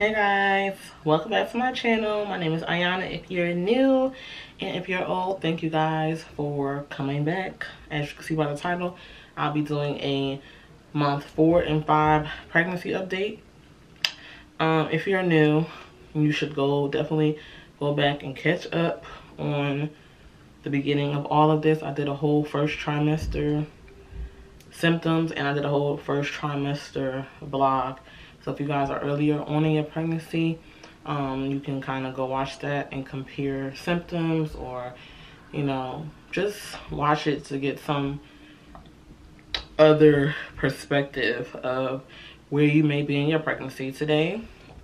Hey guys, welcome back to my channel. My name is Ayanna if you're new, and if you're old, thank you guys for coming back. As you can see by the title, I'll be doing a month 4 and 5 pregnancy update. If you're new, you should definitely go back and catch up on the beginning of all of this. I did a whole first trimester symptoms and I did a whole first trimester vlog. So if you guys are earlier on in your pregnancy, you can kind of go watch that and compare symptoms, or, you know, just watch it to get some other perspective of where you may be in your pregnancy. Today,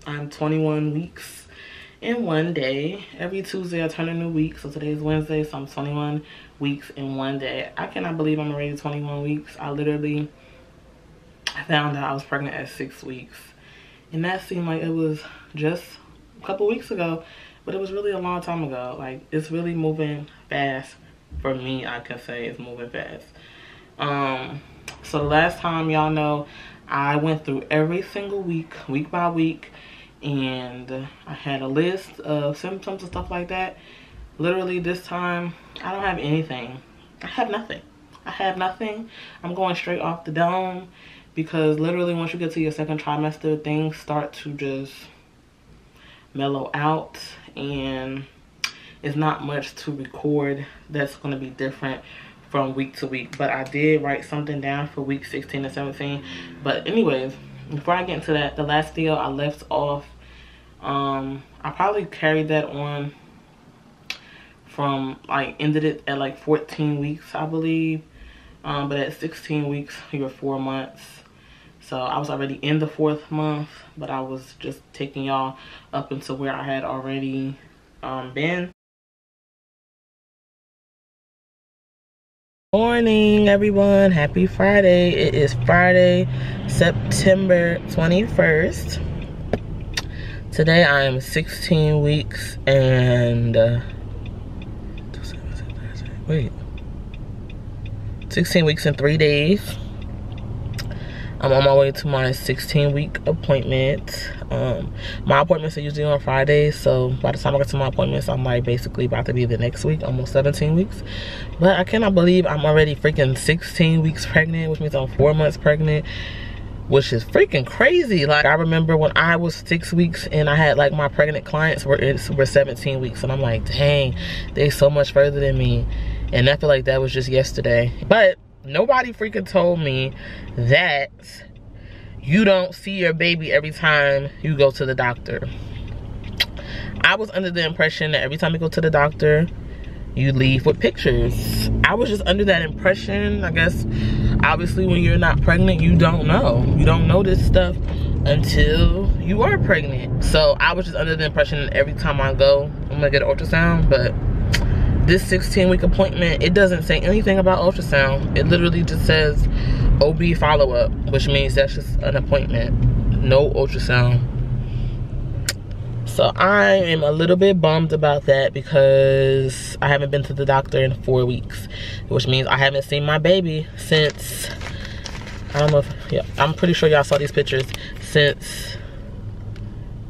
I'm 21 weeks in 1 day. Every Tuesday, I turn a new week. So today is Wednesday, so I'm 21 weeks in 1 day. I cannot believe I'm already 21 weeks. I found out I was pregnant at 6 weeks. And that seemed like it was just a couple weeks ago, but it was really a long time ago. Like, it's really moving fast for me. I can say it's moving fast. So the last time, y'all know, I went through every single week by week, and I had a list of symptoms and stuff like that. Literally this time, I don't have anything. I have nothing. I'm going straight off the dome. Because literally once you get to your second trimester, things start to just mellow out, and it's not much to record that's going to be different from week to week. But I did write something down for week 16 and 17. But anyways, before I get into that, the last video I left off, I probably carried that on from, like, ended it at like 14 weeks, I believe. But at 16 weeks, you're 4 months. So I was already in the 4th month, but I was just taking y'all up into where I had already been. Morning, everyone. Happy Friday. It is Friday, September 21st. Today I am 16 weeks and 16 weeks and 3 days. I'm on my way to my 16-week appointment. My appointments are usually on Fridays, so by the time I get to my appointments, I'm like basically about to be the next week, almost 17 weeks. But I cannot believe I'm already freaking 16 weeks pregnant, which means I'm 4 months pregnant, which is freaking crazy. Like, I remember when I was 6 weeks and I had, like, my pregnant clients were 17 weeks, and I'm like, dang, they so much further than me. And I feel like that was just yesterday. But nobody freaking told me that you don't see your baby every time you go to the doctor. I was under the impression that every time you go to the doctor, you leave with pictures. I was just under that impression. I guess, obviously, when you're not pregnant, you don't know. You don't know this stuff until you are pregnant. So I was just under the impression that every time I go, I'm gonna get an ultrasound. But this 16-week appointment, it doesn't say anything about ultrasound. It literally just says OB follow-up, which means that's just an appointment, no ultrasound. So I am a little bit bummed about that because I haven't been to the doctor in 4 weeks, which means I haven't seen my baby since, I don't know if, yeah, I'm pretty sure y'all saw these pictures, since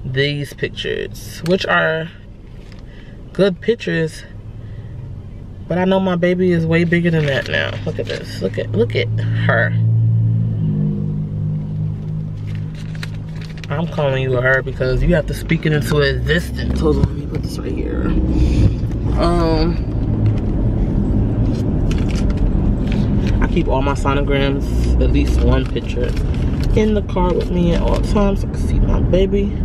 these pictures, which are good pictures. But I know my baby is way bigger than that now. Look at this. Look at her. I'm calling you a her because you have to speak it into existence. Hold on, let me put this right here. I keep all my sonograms, at least one picture, in the car with me at all times so I can see my baby.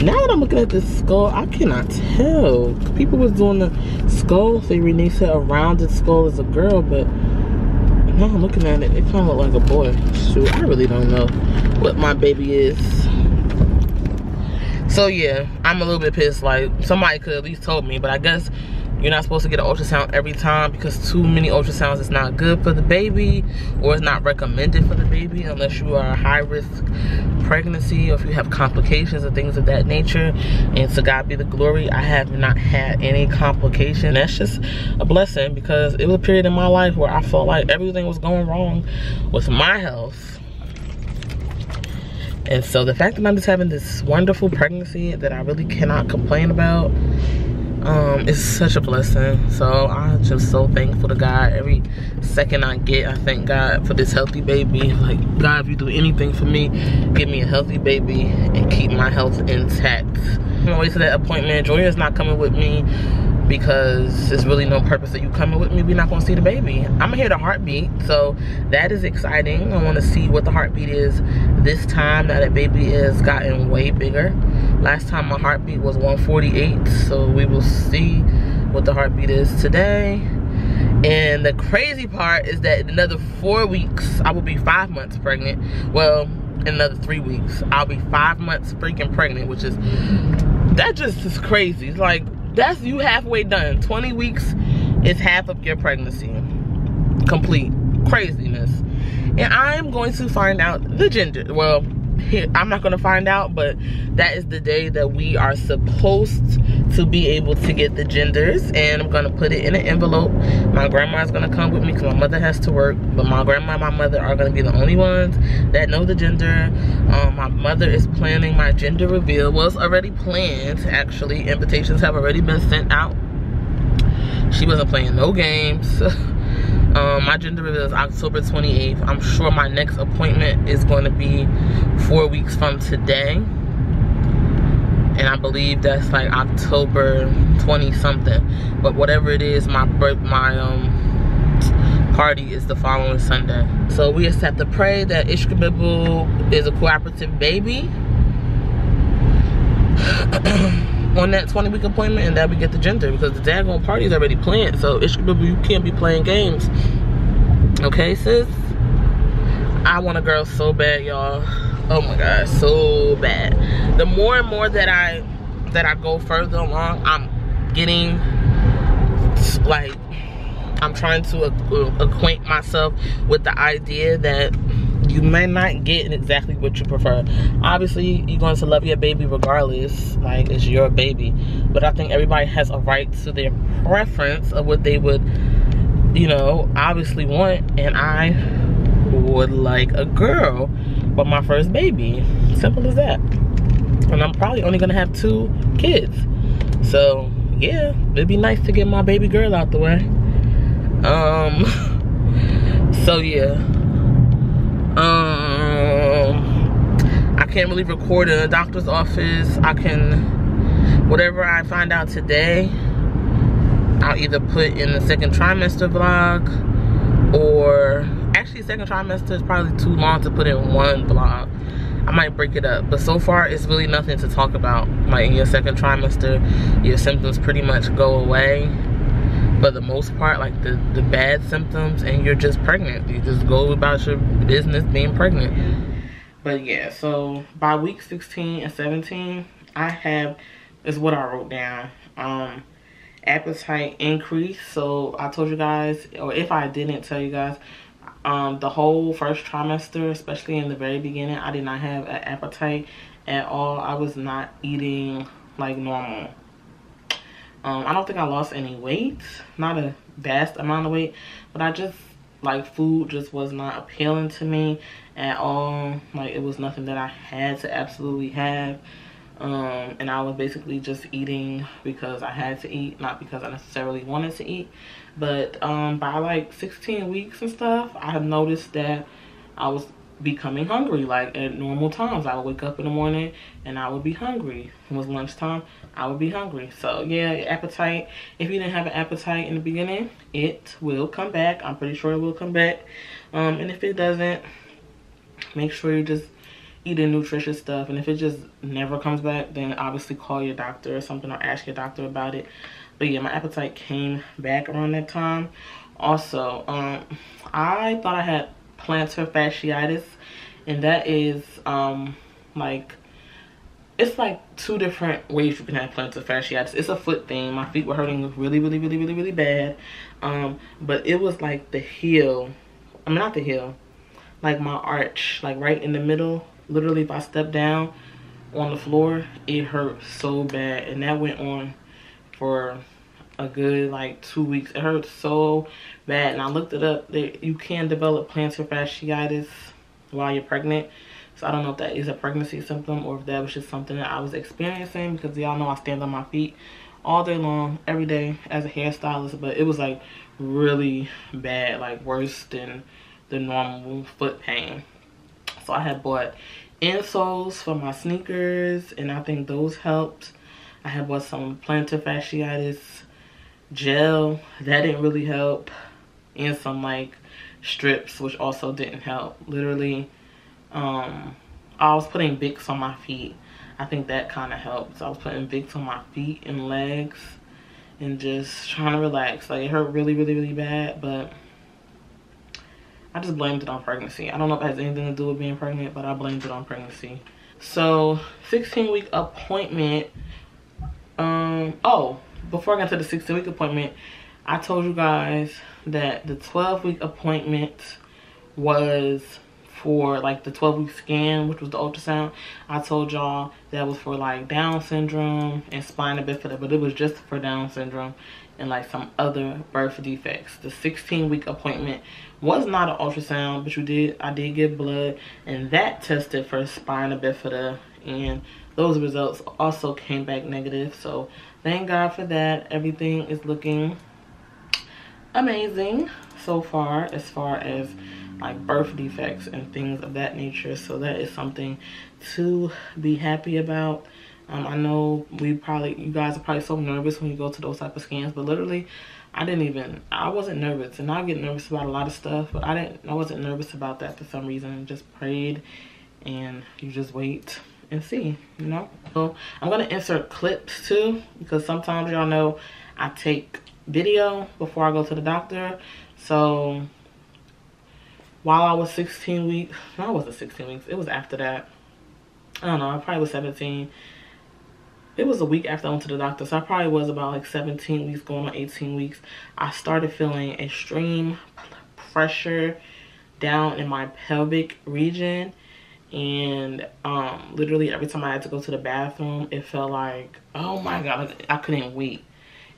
Now that I'm looking at this skull, I cannot tell. People was doing the skull theory and they said a rounded skull is a girl, but now I'm looking at it, it kind of look like a boy. Shoot, I really don't know what my baby is. So yeah, I'm a little bit pissed. Like, somebody could at least told me, but I guess you're not supposed to get an ultrasound every time because too many ultrasounds is not good for the baby, or it's not recommended for the baby unless you are a high-risk pregnancy or if you have complications and things of that nature. And to God be the glory, I have not had any complication. That's just a blessing because it was a period in my life where I felt like everything was going wrong with my health. And so the fact that I'm just having this wonderful pregnancy that I really cannot complain about, is such a blessing. So I'm just so thankful to God. Every second I get, I thank God for this healthy baby. Like, God, if you do anything for me, give me a healthy baby and keep my health intact. I'm on my way to that appointment. Jordan's not coming with me because there's really no purpose of you coming with me. We're not gonna see the baby. I'm gonna hear the heartbeat, so that is exciting. I want to see what the heartbeat is this time, now that baby has gotten way bigger. Last time my heartbeat was 148, so we will see what the heartbeat is today. And the crazy part is that in another 4 weeks, I will be 5 months pregnant. Well, in another 3 weeks, I'll be 5 months freaking pregnant, which is, that just is crazy. It's like, that's you halfway done. 20 weeks is half of your pregnancy. Complete craziness. And I'm going to find out the gender. Well, I'm not going to find out, but that is the day that we are supposed to be able to get the genders. And I'm going to put it in an envelope. My grandma is going to come with me because my mother has to work. But my grandma and my mother are going to be the only ones that know the gender. My mother is planning my gender reveal. Well, it's already planned, actually. Invitations have already been sent out. She wasn't playing no games. My gender reveal is October 28th. I'm sure my next appointment is going to be 4 weeks from today. And I believe that's like October 20 something. But whatever it is, my party is the following Sunday. So we just have to pray that Ishkabibu is a cooperative baby on that 20-week appointment, and that we get the gender, because the daggone party is already planned. So Ishkabibu, you can't be playing games. Okay, sis? I want a girl so bad, y'all. Oh my God, so bad. The more and more that I go further along, I'm getting like, I'm trying to acquaint myself with the idea that you may not get exactly what you prefer. Obviously, you're going to love your baby regardless, like it's your baby. But I think everybody has a right to their preference of what they would, you know, obviously want. And I would like a girl for my first baby. Simple as that. And I'm probably only gonna have 2 kids. So yeah, it'd be nice to get my baby girl out the way. So yeah. I can't really record in a doctor's office. I can, whatever I find out today, I'll either put in the second trimester vlog, or actually second trimester is probably too long to put in one vlog. I might break it up, but so far it's really nothing to talk about. Like in your second trimester, your symptoms pretty much go away for the most part, like the bad symptoms, and you're just pregnant. You just go about your business being pregnant. But yeah, so by week 16 and 17, I have, is what I wrote down, appetite increase. So I told you guys, or if I didn't tell you guys, the whole first trimester, especially in the very beginning, I did not have an appetite at all. I was not eating like normal. I don't think I lost any weight, not a vast amount of weight, but I just, like, food just was not appealing to me at all. Like, it was nothing that I had to absolutely have. And I was basically just eating because I had to eat, not because I necessarily wanted to eat. But by like 16 weeks and stuff, I have noticed that I was becoming hungry. Like at normal times, I would wake up in the morning and I would be hungry. It was lunchtime, I would be hungry. So yeah, appetite, if you didn't have an appetite in the beginning, it will come back. I'm pretty sure it will come back. And if it doesn't, make sure you just eating nutritious stuff. And if it just never comes back, then obviously call your doctor or something, or ask your doctor about it. But yeah, my appetite came back around that time. Also, I thought I had plantar fasciitis, and that is like, it's like 2 different ways you can have plantar fasciitis. It's a foot thing. My feet were hurting really bad. But it was like the heel, I mean not the heel, like my arch, like right in the middle. Literally, if I stepped down on the floor, it hurt so bad. And that went on for a good like 2 weeks. It hurt so bad. And I looked it up. You can develop plantar fasciitis while you're pregnant. So I don't know if that is a pregnancy symptom or if that was just something that I was experiencing, because y'all know I stand on my feet all day long, every day as a hairstylist. But it was like really bad, like worse than the normal foot pain. So I had bought insoles for my sneakers, and I think those helped. I had bought some plantar fasciitis gel, that didn't really help, and some like strips, which also didn't help. Literally, I was putting Vicks on my feet. I think that kind of helped. So I was putting Vicks on my feet and legs and just trying to relax. Like, it hurt really, really, really bad, but I just blamed it on pregnancy. I don't know if it has anything to do with being pregnant, but I blamed it on pregnancy. So 16-week appointment. Oh, before I got to the 16-week appointment, I told you guys that the 12-week appointment was for like the 12-week scan, which was the ultrasound. I told y'all that was for like Down syndrome and spina bifida, but it was just for Down syndrome and like some other birth defects. The 16-week appointment was not an ultrasound, but I did get blood, and that tested for spina bifida, and those results also came back negative. So thank God for that. Everything is looking amazing so far as like birth defects and things of that nature. So that is something to be happy about. I know you guys are probably so nervous when you go to those type of scans, but literally I wasn't nervous, and I get nervous about a lot of stuff, but I wasn't nervous about that for some reason. Just prayed, and you just wait and see, you know. So I'm gonna insert clips too, because sometimes y'all know I take video before I go to the doctor. So while I was 16 weeks, no, I wasn't 16 weeks, it was after that. I don't know, I probably was 17. It was a week after I went to the doctor, so I probably was about like 17 weeks going on 18 weeks. I started feeling extreme pressure down in my pelvic region, and literally every time I had to go to the bathroom, it felt like, oh my God, I couldn't wait.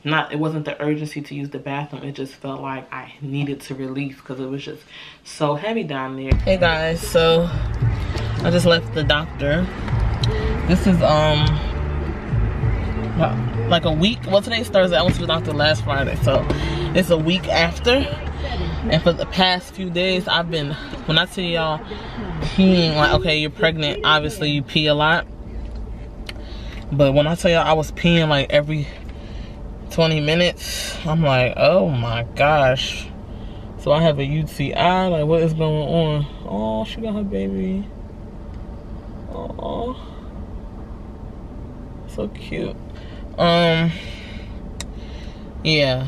It wasn't the urgency to use the bathroom, it just felt like I needed to release because it was just so heavy down there. Hey guys, so I just left the doctor. This is like a week, well, today's Thursday, I went to the doctor last Friday, so it's a week after. And for the past few days, I've been, when I tell y'all peeing, like, okay, you're pregnant, obviously you pee a lot, but when I tell y'all I was peeing like every 20 minutes, I'm like, oh my gosh. So I have a UTI, like, what is going on? Oh, she got her baby. Oh, so cute. Yeah,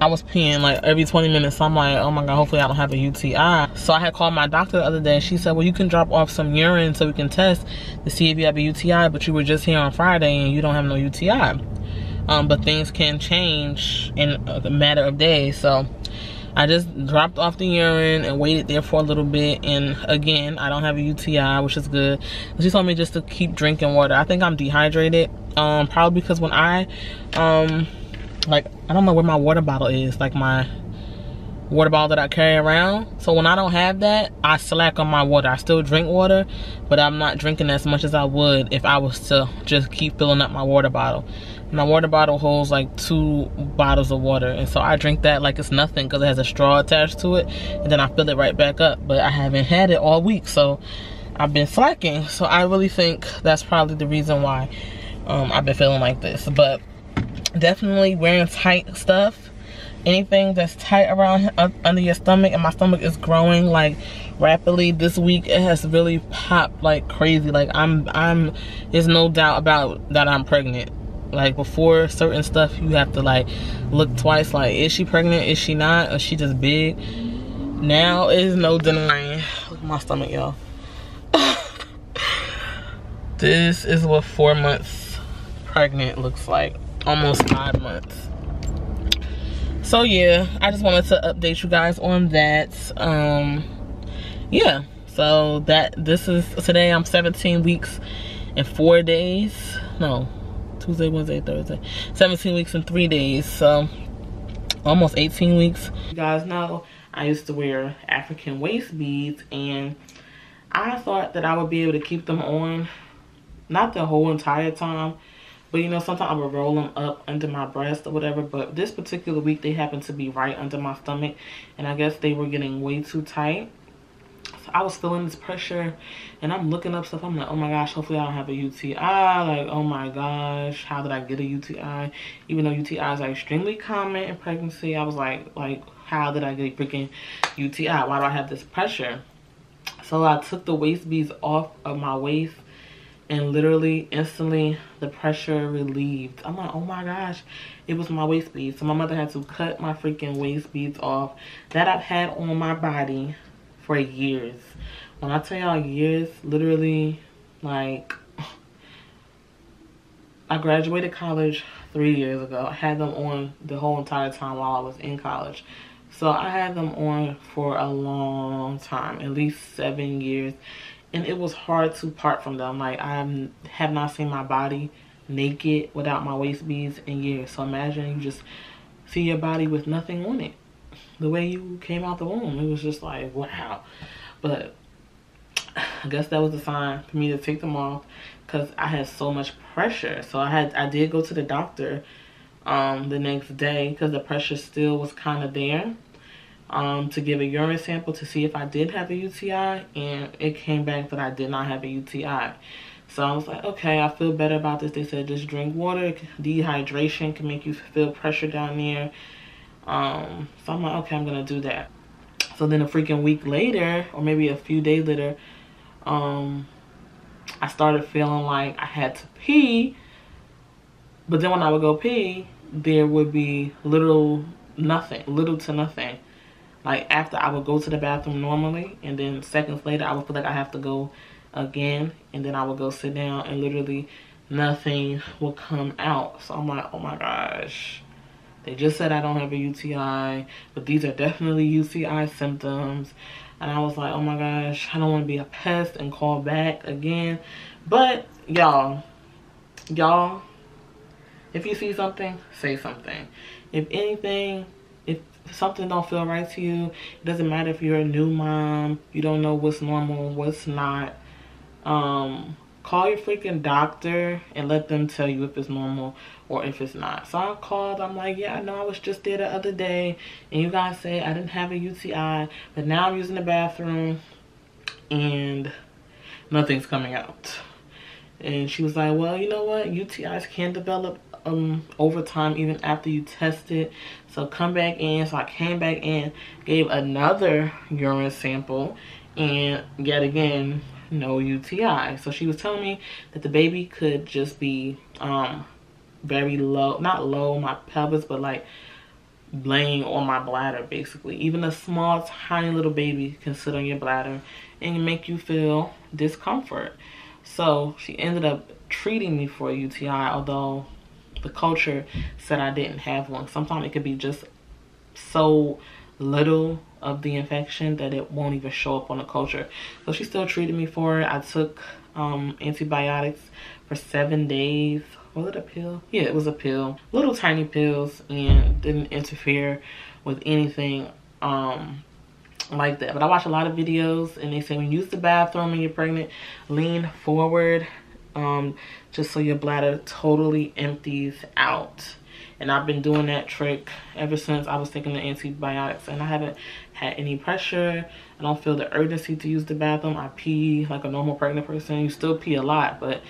I was peeing like every 20 minutes. So I'm like, oh my God, hopefully I don't have a UTI. So I had called my doctor the other day. She said, well, you can drop off some urine so we can test to see if you have a UTI, but you were just here on Friday and you don't have no UTI. But things can change in a matter of days. So I just dropped off the urine and waited there for a little bit, and again, I don't have a UTI, which is good. She told me just to keep drinking water. I think I'm dehydrated, probably because when I don't know where my water bottle is, like my water bottle that I carry around. So when I don't have that, I slack on my water. I still drink water, but I'm not drinking as much as I would if I was to just keep filling up my water bottle. My water bottle holds like 2 bottles of water, and so I drink that like it's nothing because it has a straw attached to it, and then I fill it right back up. But I haven't had it all week, so I've been slacking. So I really think that's probably the reason why I've been feeling like this. But definitely wearing tight stuff, anything that's tight around under your stomach, and my stomach is growing like rapidly this week. It has really popped like crazy. Like there's no doubt about that I'm pregnant. Like before certain stuff, you have to like look twice, like, is she pregnant, is she not, or is she just big? Now there's no denying. Look at my stomach, y'all. This is what 4 months pregnant looks like, almost 5 months. So yeah, I just wanted to update you guys on that. Yeah, so this is today. I'm 17 weeks and 4 days. No, Tuesday, Wednesday, Thursday. 17 weeks and 3 days, so almost 18 weeks. You guys know I used to wear African waist beads, and I thought that I would be able to keep them on, not the whole entire time, but you know, sometimes I would roll them up under my breast or whatever. But this particular week, they happened to be right under my stomach, and I guess they were getting way too tight. So I was feeling this pressure, and I'm looking up stuff. I'm like, oh my gosh, hopefully I don't have a UTI. Like, oh my gosh, how did I get a UTI? Even though UTIs are extremely common in pregnancy, I was like, how did I get a freaking UTI? Why do I have this pressure? So I took the waist beads off of my waist, and literally instantly the pressure relieved. I'm like, oh my gosh, it was my waist beads. So my mother had to cut my freaking waist beads off that I've had on my body for years. When I tell y'all years, literally, like, I graduated college 3 years ago. I had them on the whole entire time while I was in college. So I had them on for a long time, at least 7 years. And it was hard to part from them. Like, I have not seen my body naked without my waist beads in years. So imagine you just see your body with nothing on it. The way you came out the womb, it was just like, wow. But I guess that was a sign for me to take them off, because I had so much pressure. So I did go to the doctor the next day, because the pressure still was kind of there, to give a urine sample to see if I did have a UTI, and it came back that I did not have a UTI. So I was like, okay, I feel better about this. They said just drink water. Dehydration can make you feel pressure down there. So I'm like, okay, I'm gonna do that. So then a freaking week later, or maybe a few days later, I started feeling like I had to pee. But then when I would go pee, there would be little to nothing. Like, after I would go to the bathroom normally, and then seconds later I would feel like I have to go again, and then I would go sit down, and literally nothing would come out. So I'm like, oh my gosh, they just said I don't have a UTI, but these are definitely UTI symptoms. And I was like, oh my gosh, I don't want to be a pest and call back again. But y'all, if you see something, say something. If anything, if something don't feel right to you, it doesn't matter if you're a new mom, you don't know what's normal, what's not. Call your freaking doctor and let them tell you if it's normal or if it's not. So I called. I'm like, yeah, I know I was just there the other day, and you guys said I didn't have a UTI, but now I'm using the bathroom and nothing's coming out. And she was like, well, you know what? UTIs can develop over time, even after you test it. So come back in. So I came back in, gave another urine sample, and yet again, no UTI. So she was telling me that the baby could just be very low, not low my pelvis, but like laying on my bladder basically. Even a small tiny little baby can sit on your bladder and make you feel discomfort. So she ended up treating me for a UTI, although the culture said I didn't have one. Sometimes it could be just so little of the infection that it won't even show up on the culture. So she still treated me for it. I took antibiotics for 7 days. Was it a pill? Yeah, it was a pill. Little tiny pills, and didn't interfere with anything like that. But I watch a lot of videos, and they say when you use the bathroom and you're pregnant, lean forward, just so your bladder totally empties out. And I've been doing that trick ever since I was taking the antibiotics, and I haven't had any pressure. I don't feel the urgency to use the bathroom. I pee like a normal pregnant person. You still pee a lot, but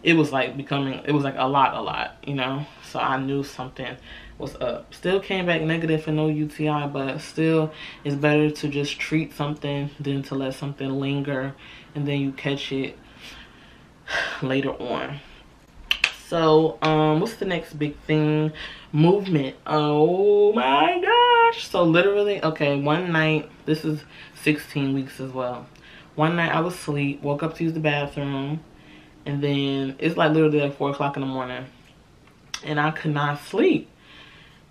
it was like a lot, you know? So I knew something was up. Still came back negative for no UTI, but still it's better to just treat something than to let something linger and then you catch it later on. So what's the next big thing? Movement. Oh my gosh. So literally, okay, one night, this is 16 weeks as well. One night I was asleep, woke up to use the bathroom, and then it's like literally like 4 o'clock in the morning, and I could not sleep.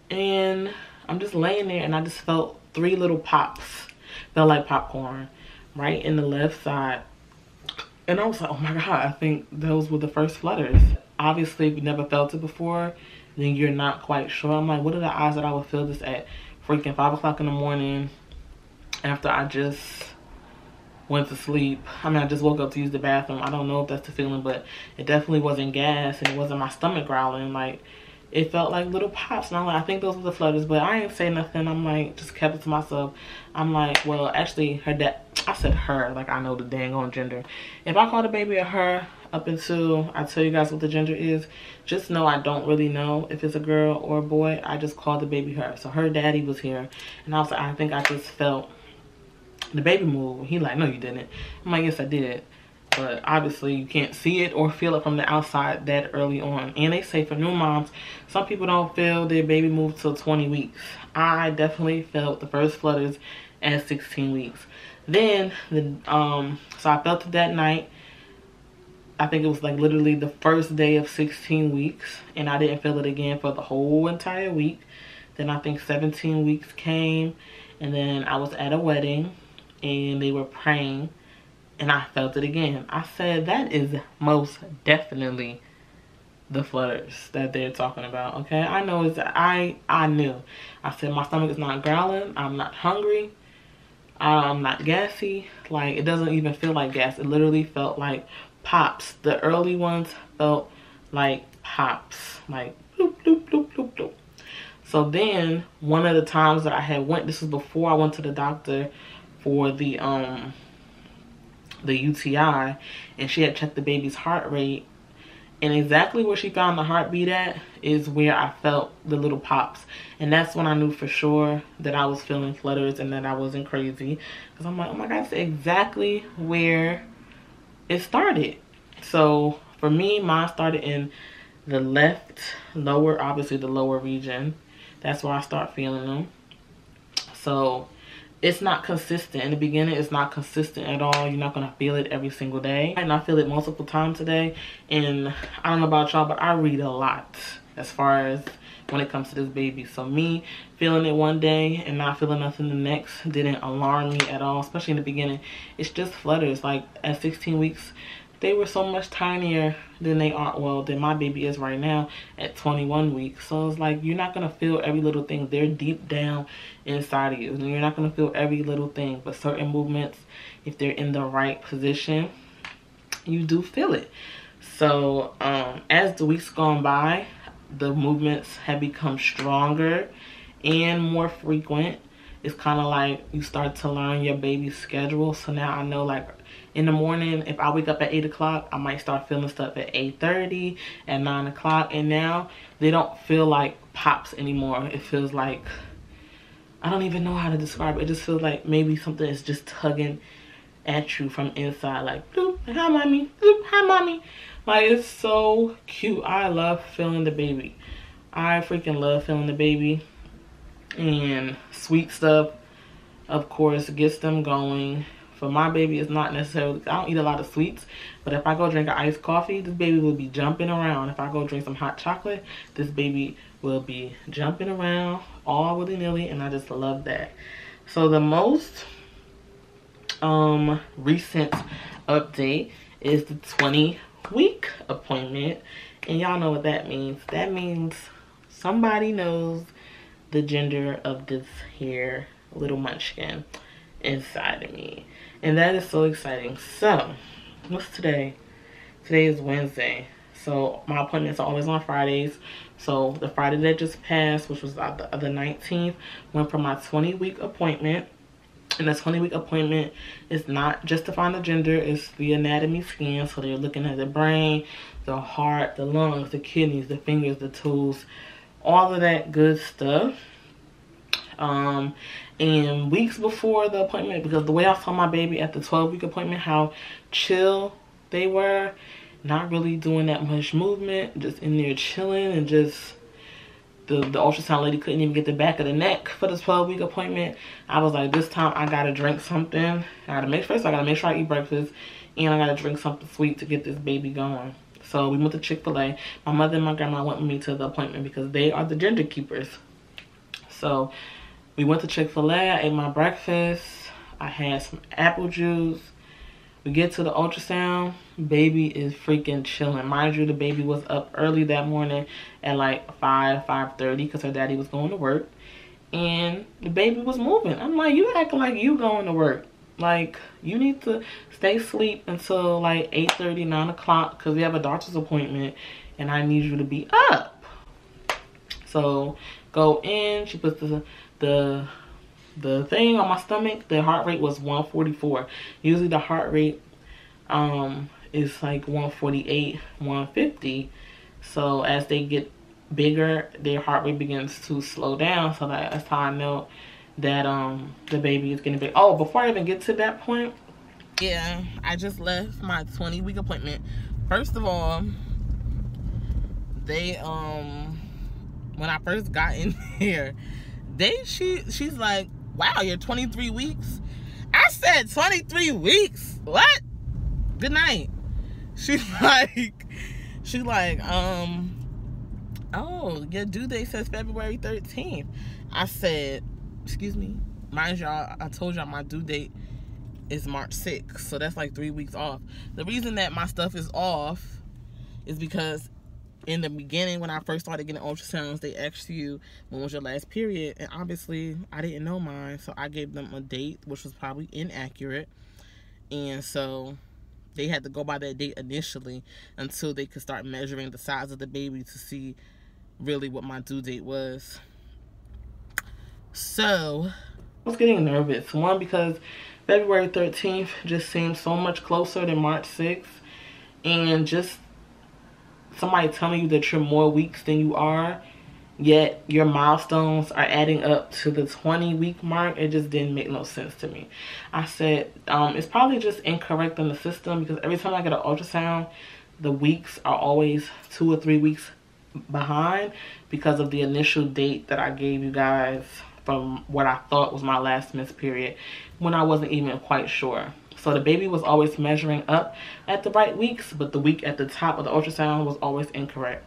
And I'm just laying there, and I just felt 3 little pops. Felt like popcorn right in the left side. And I was like, oh my God, I think those were the first flutters. Obviously, if you never felt it before, then you're not quite sure. I'm like, what are the odds that I would feel this at freaking 5 o'clock in the morning after I just went to sleep. I mean, I just woke up to use the bathroom. I don't know if that's the feeling, but it definitely wasn't gas, and it wasn't my stomach growling. Like, it felt like little pops, and I'm like, I think those were the flutters, but I ain't say nothing. I'm like, just kept it to myself. I'm like, well, actually, her dad, I said her, like I know the dang on gender. If I call the baby a her up until I tell you guys what the gender is, just know I don't really know if it's a girl or a boy. I just called the baby her. So her daddy was here, and I was like, I think I just felt the baby move. He like, no, you didn't. I'm like, yes, I did. But obviously you can't see it or feel it from the outside that early on. And they say for new moms, some people don't feel their baby move till 20 weeks. I definitely felt the first flutters at 16 weeks. Then so I felt it that night. I think it was like literally the first day of 16 weeks, and I didn't feel it again for the whole entire week. Then I think 17 weeks came, and then I was at a wedding and they were praying, and I felt it again. I said, that is most definitely the flutters that they're talking about. Okay, I know it's I knew. I said, my stomach is not growling, I'm not hungry, I'm not gassy. Like, it doesn't even feel like gas. It literally felt like pops. The early ones felt like pops, like bloop bloop bloop bloop bloop. So then one of the times that I had went, this was before I went to the doctor for the UTI, and she had checked the baby's heart rate, and exactly where she found the heartbeat at is where I felt the little pops. And that's when I knew for sure that I was feeling flutters and that I wasn't crazy, because I'm like, oh my god, that's exactly where it started. So for me, mine started in the left lower, obviously the lower region. That's where I start feeling them. So it's not consistent. In the beginning, it's not consistent at all. You're not gonna feel it every single day. And I feel it multiple times a day. And I don't know about y'all, but I read a lot as far as when it comes to this baby. So me feeling it one day and not feeling nothing the next didn't alarm me at all, especially in the beginning. It's just flutters. Like at 16 weeks, they were so much tinier than they are, well, than my baby is right now at 21 weeks. So it's like, you're not gonna feel every little thing. They're deep down inside of you, and you're not gonna feel every little thing, but certain movements, if they're in the right position, you do feel it. So as the weeks gone by, the movements have become stronger and more frequent. It's kind of like you start to learn your baby's schedule. So now I know, like, in the morning, if I wake up at 8 o'clock, I might start feeling stuff at 8:30, at 9 o'clock. And now they don't feel like pops anymore. It feels like, I don't even know how to describe it. It just feels like maybe something is just tugging at you from inside, like, bloop, hi mommy, bloop, hi mommy. Like, it's so cute. I love feeling the baby. I freaking love feeling the baby. And sweet stuff, of course, gets them going. For my baby, it's not necessarily, I don't eat a lot of sweets, but if I go drink an iced coffee, this baby will be jumping around. If I go drink some hot chocolate, this baby will be jumping around all willy-nilly, and I just love that. So the most recent update is the 20-week appointment, and y'all know what that means. That means somebody knows the gender of this here little munchkin inside of me, and that is so exciting. So what's today? Today is Wednesday, so my appointments are always on Fridays. So the Friday that just passed, which was the 19th, went for my 20-week appointment. And the 20-week appointment is not just to find the gender, it's the anatomy scan. So they're looking at the brain, the heart, the lungs, the kidneys, the fingers, the toes, all of that good stuff. And weeks before the appointment, because the way I saw my baby at the 12-week appointment, how chill they were, not really doing that much movement, just in there chilling, and just the ultrasound lady couldn't even get the back of the neck for the 12-week appointment. I was like, this time I gotta drink something. I gotta make sure I eat breakfast, and I gotta drink something sweet to get this baby going. So we went to Chick-fil-A. My mother and my grandma went with me to the appointment because they are the gender keepers. So we went to Chick-fil-A, I ate my breakfast, I had some apple juice. We get to the ultrasound, baby is freaking chilling. Mind you, the baby was up early that morning at like 5:30 because her daddy was going to work. And the baby was moving. I'm like, you acting like you going to work. Like, you need to stay asleep until like 8:30, 9 o'clock, because we have a doctor's appointment and I need you to be up. So go in. She puts the thing on my stomach. The heart rate was 144. Usually the heart rate is like 148, 150. So as they get bigger, their heart rate begins to slow down. So that's how I know that the baby is getting big. Oh, before I even get to that point, yeah, I just left my 20-week appointment. First of all, they when I first got in here, she's like, wow, you're 23 weeks. I said 23 weeks. What? Good night. She's like, oh, your due date says February 13th. I said, excuse me. Mind y'all, I told y'all my due date is March 6th. So that's like 3 weeks off. The reason that my stuff is off is because in the beginning, when I first started getting ultrasounds, they asked you when was your last period, and obviously I didn't know mine, so I gave them a date which was probably inaccurate, and so they had to go by that date initially until they could start measuring the size of the baby to see really what my due date was. So I was getting nervous, one, because February 13th just seemed so much closer than March 6th, and just somebody telling you that you're more weeks than you are, yet your milestones are adding up to the 20-week mark. It just didn't make no sense to me. I said, it's probably just incorrect in the system, because every time I get an ultrasound, the weeks are always 2 or 3 weeks behind because of the initial date that I gave you guys from what I thought was my last missed period, when I wasn't even quite sure. So the baby was always measuring up at the right weeks, but the week at the top of the ultrasound was always incorrect.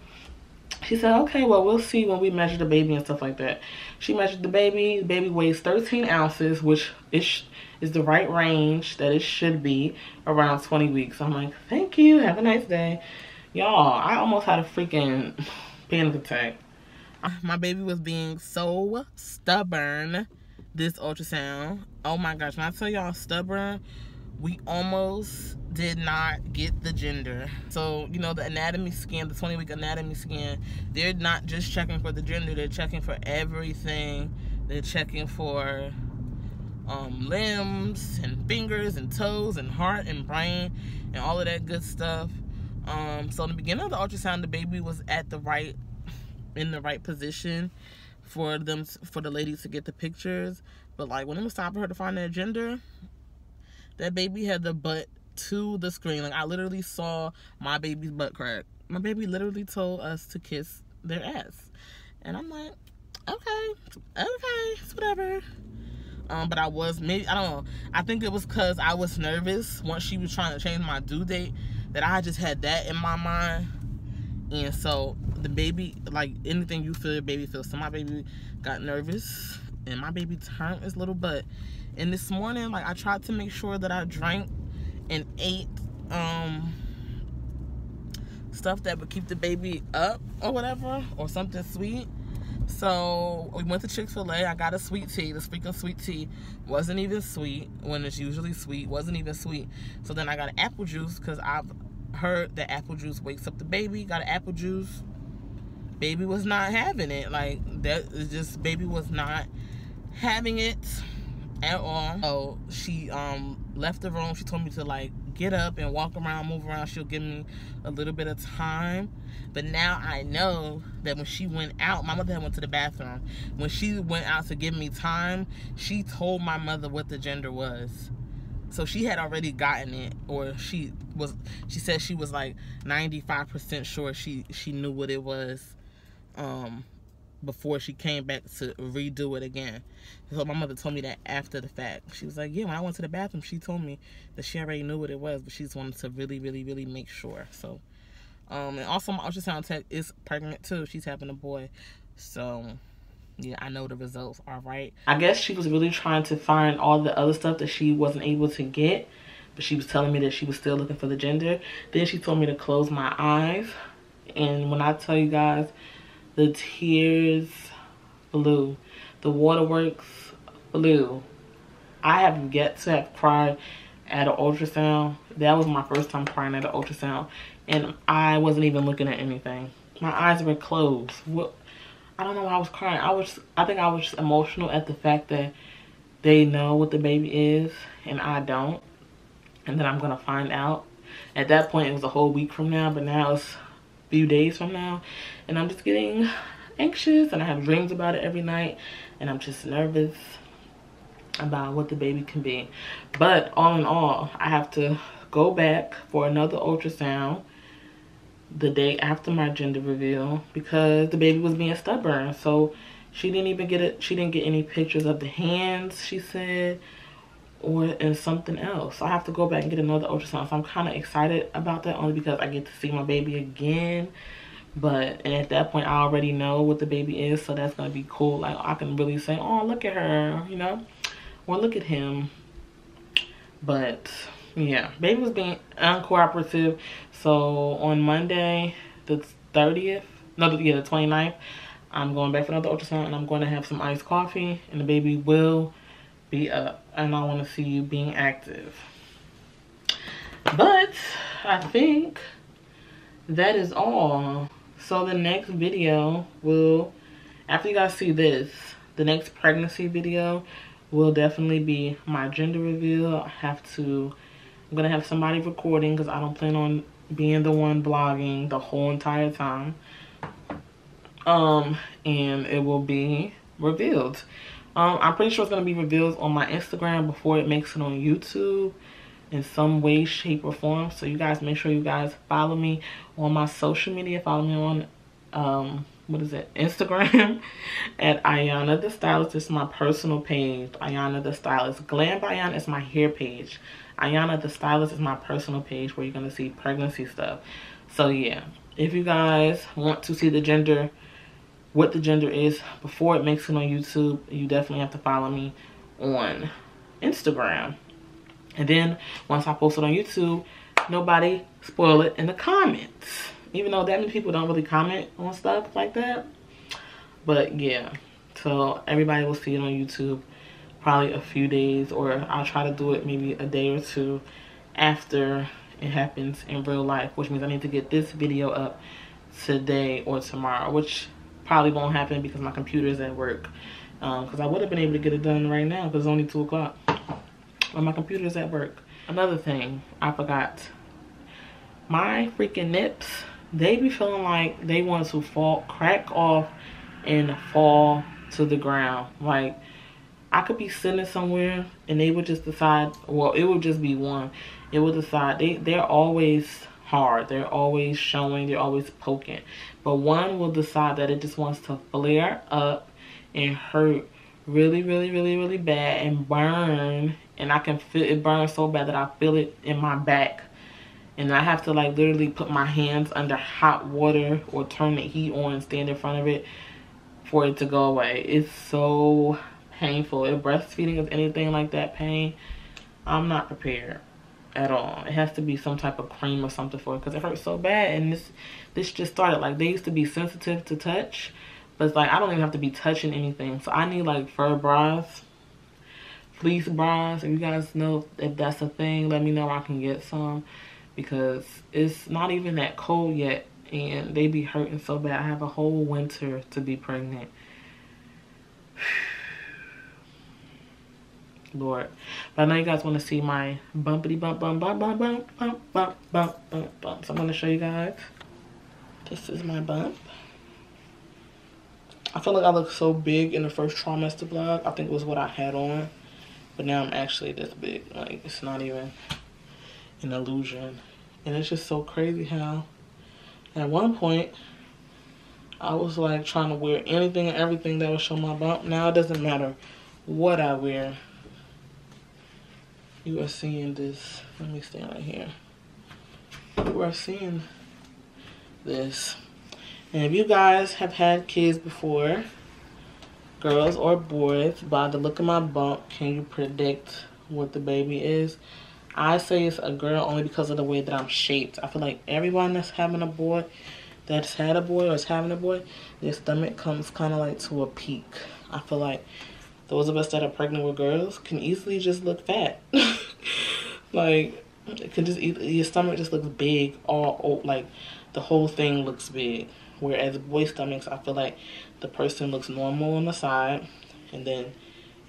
She said, okay, well, we'll see when we measure the baby and stuff like that. She measured the baby. The baby weighs 13 ounces, which is the right range that it should be, around 20 weeks. I'm like, thank you. Have a nice day. Y'all, I almost had a freaking panic attack. My baby was being so stubborn this ultrasound. Oh my gosh, when I tell y'all stubborn, we almost did not get the gender. So, you know, the anatomy scan, the 20-week anatomy scan, they're not just checking for the gender, they're checking for everything. They're checking for limbs and fingers and toes and heart and brain and all of that good stuff. So in the beginning of the ultrasound, the baby was in the right position for the ladies to get the pictures. But like when it was time for her to find their gender, that baby had the butt to the screen. Like, I literally saw my baby's butt crack. My baby literally told us to kiss their ass. And I'm like, okay, it's whatever. But I was, maybe, I don't know. I think it was because I was nervous once she was trying to change my due date, that I just had that in my mind. And so the baby, like anything you feel, your baby feels. So my baby got nervous and my baby turned his little butt. And this morning, like, I tried to make sure that I drank and ate stuff that would keep the baby up or whatever, or something sweet. So we went to Chick-fil-A. I got a sweet tea. This freaking sweet tea wasn't even sweet when it's usually sweet. Wasn't even sweet. So then I got apple juice, because I've heard that apple juice wakes up the baby. Got an apple juice. Baby was not having it. Like, that is just, baby was not having it at all. So she left the room. She told me to, like, get up and walk around, move around. She'll give me a little bit of time. But now I know that when she went out, my mother had went to the bathroom. When she went out to give me time, she told my mother what the gender was. So she had already gotten it, or she said she was like 95% sure she knew what it was before she came back to redo it again. So my mother told me that after the fact. She was like, yeah, when I went to the bathroom, she told me that she already knew what it was, but she just wanted to really, really, really make sure. So, and also my ultrasound tech is pregnant too. She's having a boy. So, yeah, I know the results are right. I guess she was really trying to find all the other stuff that she wasn't able to get, but she was telling me that she was still looking for the gender. Then she told me to close my eyes. And when I tell you guys, the tears flew. The waterworks flew. I have yet to have cried at an ultrasound. That was my first time crying at an ultrasound, and I wasn't even looking at anything. My eyes were closed. What? I don't know why I was crying. I think I was just emotional at the fact that they know what the baby is and I don't, and then I'm gonna find out. At that point, it was a whole week from now, but now it's a few days from now, and I'm just getting anxious, and I have dreams about it every night, and I'm just nervous about what the baby can be. But all in all, I have to go back for another ultrasound the day after my gender reveal because the baby was being stubborn. So she didn't even get it. She didn't get any pictures of the hands, she said, and something else. So I have to go back and get another ultrasound. So I'm kind of excited about that only because I get to see my baby again. And at that point, I already know what the baby is, so that's gonna be cool. Like, I can really say, oh, look at her, you know, or look at him. But yeah, baby was being uncooperative. So on Monday, the 30th, no, the 29th, I'm going back for another ultrasound, and I'm going to have some iced coffee, and the baby will be up, and I want to see you being active. But I think that is all. So the next video will, after you guys see this, the next pregnancy video will definitely be my gender reveal. I'm gonna have somebody recording because I don't plan on being the one vlogging the whole entire time. And it will be revealed. I'm pretty sure it's gonna be revealed on my Instagram before it makes it on YouTube in some way, shape, or form. So you guys make sure you guys follow me on my social media. Follow me on Instagram at ayannathestylist. This is my personal page, ayannathestylist. Glammedbyayanna is my hair page. Ayannathestylist is my personal page where you're gonna see pregnancy stuff. So yeah, if you guys want to see the gender, what the gender is before it makes it on YouTube, you definitely have to follow me on Instagram. And then once I post it on YouTube, nobody spoil it in the comments. Even though that many people don't really comment on stuff like that. But yeah, so everybody will see it on YouTube probably a few days, or I'll try to do it maybe a day or two after it happens in real life, which means I need to get this video up today or tomorrow, which probably won't happen because my computer is at work. Because I would have been able to get it done right now because it's only 2 o'clock. But my computer is at work. Another thing I forgot. My freaking nips, they be feeling like they want to crack off and fall to the ground. Like, I could be sitting somewhere and they would just decide, well, it would just be one. It would decide, they're always hard. They're always showing, they're always poking. But one will decide that it just wants to flare up and hurt really, really, really, really bad and burn. And I can feel it burn so bad that I feel it in my back. And I have to like literally put my hands under hot water or turn the heat on and stand in front of it for it to go away. It's so painful. If breastfeeding is anything like that pain, I'm not prepared at all. It has to be some type of cream or something for it because it hurts so bad. And this just started. Like, they used to be sensitive to touch, but it's like I don't even have to be touching anything. So I need like fur bras, fleece bras. If you guys know if that's a thing, let me know. I can get some because it's not even that cold yet and they be hurting so bad. I have a whole winter to be pregnant. Lord. But I know you guys want to see my bumpity bump bump bump bump bump bump bump bump bump bump. So I'm going to show you guys. This is my bump. I feel like I look so big in the first trimester vlog. I think it was what I had on. But now I'm actually this big. Like, it's not even an illusion. And it's just so crazy how at one point I was like trying to wear anything and everything that would show my bump. Now it doesn't matter what I wear. You are seeing this. Let me stand right here. You are seeing this. And if you guys have had kids before, girls or boys, by the look of my bump, can you predict what the baby is? I say it's a girl only because of the way that I'm shaped. I feel like everyone that's having a boy, that's had a boy or is having a boy, their stomach comes kind of like to a peak. I feel like those of us that are pregnant with girls can easily just look fat. Like, it can just, your stomach just looks big, like the whole thing looks big. Whereas boy stomachs, I feel like the person looks normal on the side, and then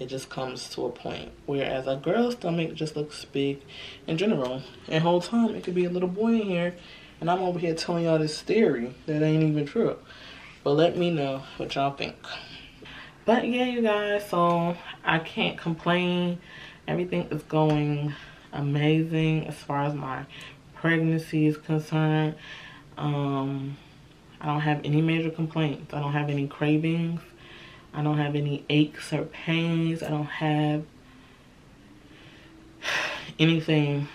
it just comes to a point. Whereas a girl's stomach just looks big in general. And whole time, it could be a little boy in here, and I'm over here telling y'all this theory that ain't even true. But let me know what y'all think. But yeah, you guys, so I can't complain. Everything is going amazing as far as my pregnancy is concerned. I don't have any major complaints. I don't have any cravings. I don't have any aches or pains. I don't have anything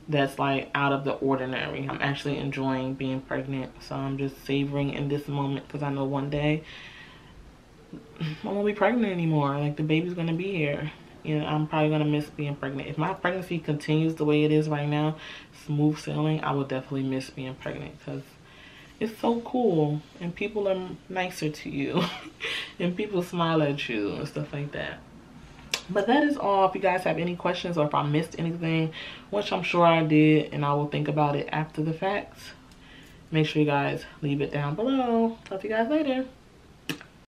that's like out of the ordinary. I'm actually enjoying being pregnant. So I'm just savoring in this moment because I know one day I won't be pregnant anymore. Like, the baby's gonna be here. You know, I'm probably gonna miss being pregnant. If my pregnancy continues the way it is right now, smooth sailing, I will definitely miss being pregnant because it's so cool and people are nicer to you and people smile at you and stuff like that. But that is all. If you guys have any questions or if I missed anything, which I'm sure I did, and I will think about it after the fact, make sure you guys leave it down below. Talk to you guys later.